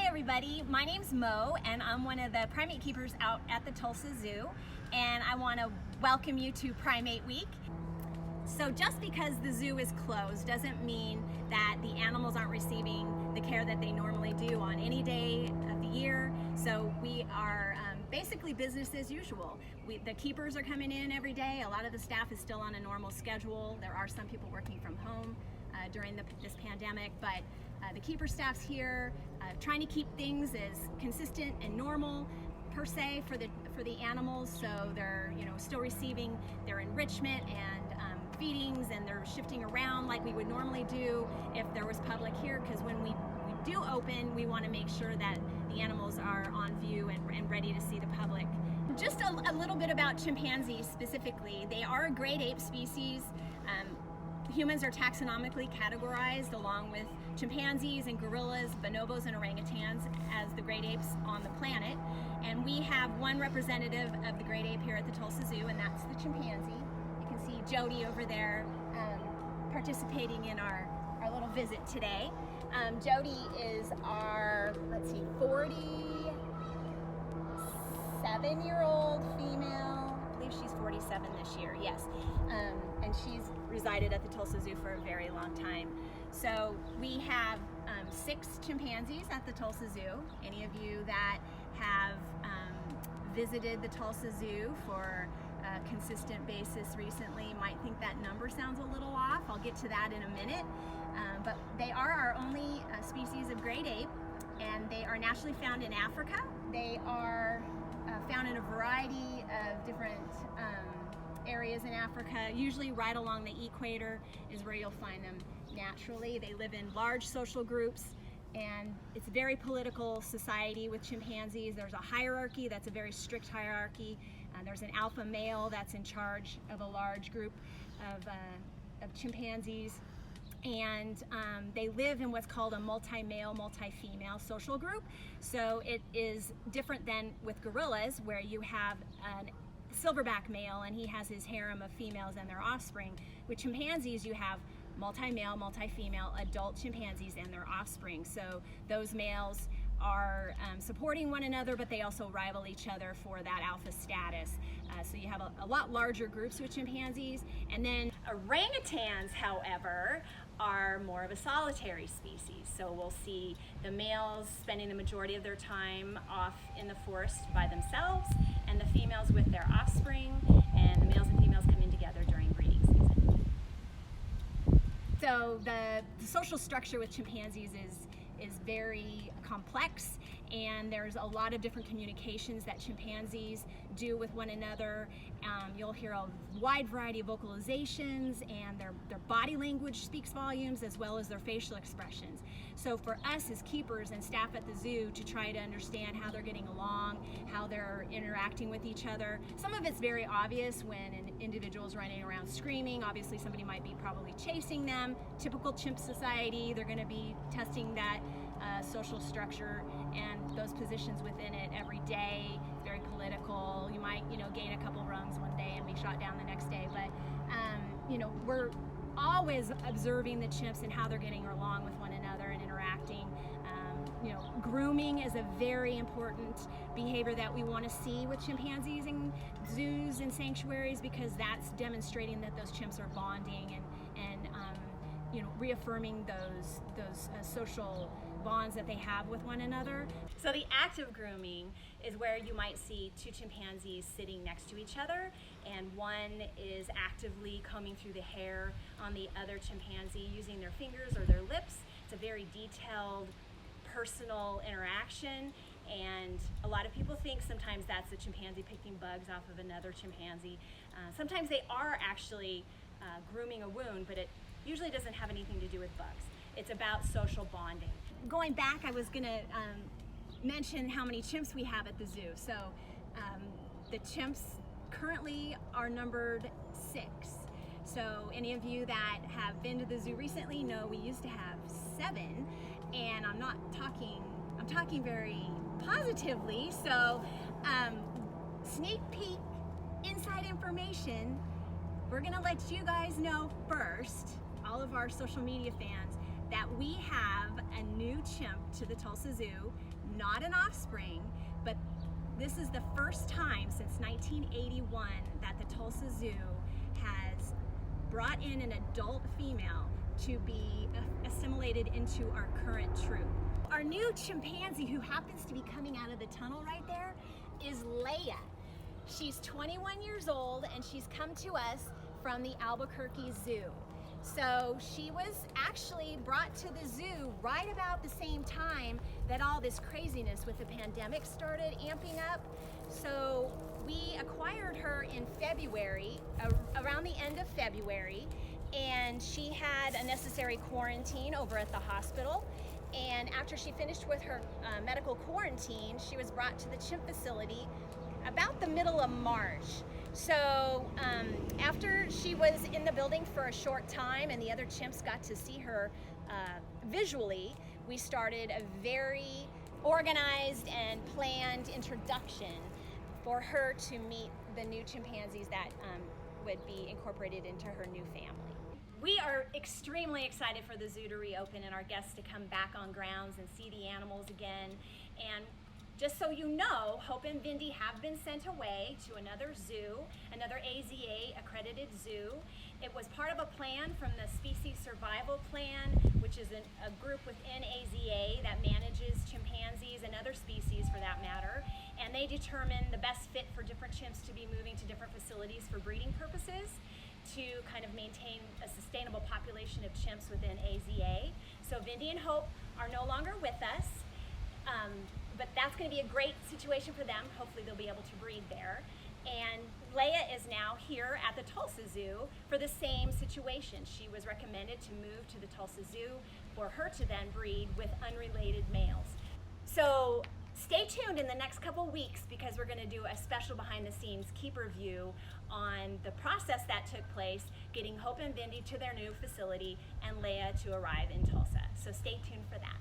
everybody, my name's Mo and I'm one of the primate keepers out at the Tulsa Zoo, and I want to welcome you to Primate Week. So just because the zoo is closed doesn't mean that the animals aren't receiving the care that they normally do on any day of the year. So we are basically business as usual. The keepers are coming in every day. A lot of the staff is still on a normal schedule. There are some people working from home during this pandemic, but the keeper staff's here trying to keep things as consistent and normal per se for the animals. So they're still receiving their enrichment and feedings, and they're shifting around like we would normally do if there was public here, because when we do open, we want to make sure that the animals are on view and ready to see the public. Just a little bit about chimpanzees specifically. They are a great ape species. Humans are taxonomically categorized along with chimpanzees and gorillas, bonobos and orangutans as the great apes on the planet. And we have one representative of the great ape here at the Tulsa Zoo, and that's the chimpanzee. You can see Jody over there participating in our little visit today. Jody is our, 47-year-old female. I believe she's 47 this year, yes. And she's resided at the Tulsa Zoo for a very long time. So we have 6 chimpanzees at the Tulsa Zoo. Any of you that have visited the Tulsa Zoo for a consistent basis recently might think that number sounds a little off. I'll get to that in a minute. But they are our only species of great ape, and they are naturally found in Africa. They are found in a variety of different areas in Africa. Usually right along the equator is where you'll find them naturally. They live in large social groups, and it's a very political society with chimpanzees. There's a hierarchy that's a very strict hierarchy. There's an alpha male that's in charge of a large group of chimpanzees. And they live in what's called a multi-male, multi-female social group. So it is different than with gorillas, where you have a silverback male and he has his harem of females and their offspring. With chimpanzees, you have multi-male, multi-female adult chimpanzees and their offspring. So those males are supporting one another, but they also rival each other for that alpha status. So you have a lot larger groups with chimpanzees. And then orangutans, however, are more of a solitary species. So we'll see the males spending the majority of their time off in the forest by themselves, and the females with their offspring, and the males and females come in together during breeding season. So the social structure with chimpanzees is very complex, and there's a lot of different communications that chimpanzees do with one another. You'll hear a wide variety of vocalizations, and their body language speaks volumes, as well as their facial expressions. So for us as keepers and staff at the zoo to try to understand how they're getting along, how they're interacting with each other, some of it's very obvious when an individual's running around screaming. Obviously somebody might be probably chasing them. Typical chimp society, they're going to be testing that social structure and those positions within it every day. It's very political. You might, gain a couple rungs one day and be shot down the next day. But, we're always observing the chimps and how they're getting along with one another and interacting. Grooming is a very important behavior that we want to see with chimpanzees in zoos and sanctuaries, because that's demonstrating that those chimps are bonding and reaffirming those social bonds that they have with one another. So the act of grooming is where you might see 2 chimpanzees sitting next to each other, and one is actively combing through the hair on the other chimpanzee using their fingers or their lips. It's a very detailed, personal interaction, and a lot of people think sometimes that's the chimpanzee picking bugs off of another chimpanzee. Sometimes they are actually grooming a wound, but it usually doesn't have anything to do with bugs. It's about social bonding. Going back, I was gonna mention how many chimps we have at the zoo. So the chimps currently are numbered 6. So any of you that have been to the zoo recently know we used to have 7, and I'm talking very positively. So sneak peek, inside information, we're gonna let you guys know first, all of our social media fans, that we have a new chimp to the Tulsa Zoo, not an offspring, but this is the first time since 1981 that the Tulsa Zoo has brought in an adult female to be assimilated into our current troop. Our new chimpanzee, who happens to be coming out of the tunnel right there, is Leia. She's 21 years old and she's come to us from the Albuquerque Zoo. So she was actually brought to the zoo right about the same time that all this craziness with the pandemic started amping up. So we acquired her in February, around the end of February, and she had a necessary quarantine over at the hospital. And after she finished with her medical quarantine, she was brought to the chimp facility about the middle of March. So after she was in the building for a short time and the other chimps got to see her visually, we started a very organized and planned introduction for her to meet the new chimpanzees that would be incorporated into her new family. We are extremely excited for the zoo to reopen and our guests to come back on grounds and see the animals again. And just so you know, Hope and Vindy have been sent away to another zoo, another AZA accredited zoo. It was part of a plan from the Species Survival Plan, which is a group within AZA that manages chimpanzees and other species for that matter. And they determine the best fit for different chimps to be moving to different facilities for breeding purposes to kind of maintain a sustainable population of chimps within AZA. So Vindy and Hope are no longer with us. But that's going to be a great situation for them. Hopefully they'll be able to breed there. And Leia is now here at the Tulsa Zoo for the same situation. She was recommended to move to the Tulsa Zoo for her to then breed with unrelated males. So stay tuned in the next couple weeks because we're going to do a special behind the scenes keeper view on the process that took place, getting Hope and Vindy to their new facility and Leia to arrive in Tulsa. So stay tuned for that.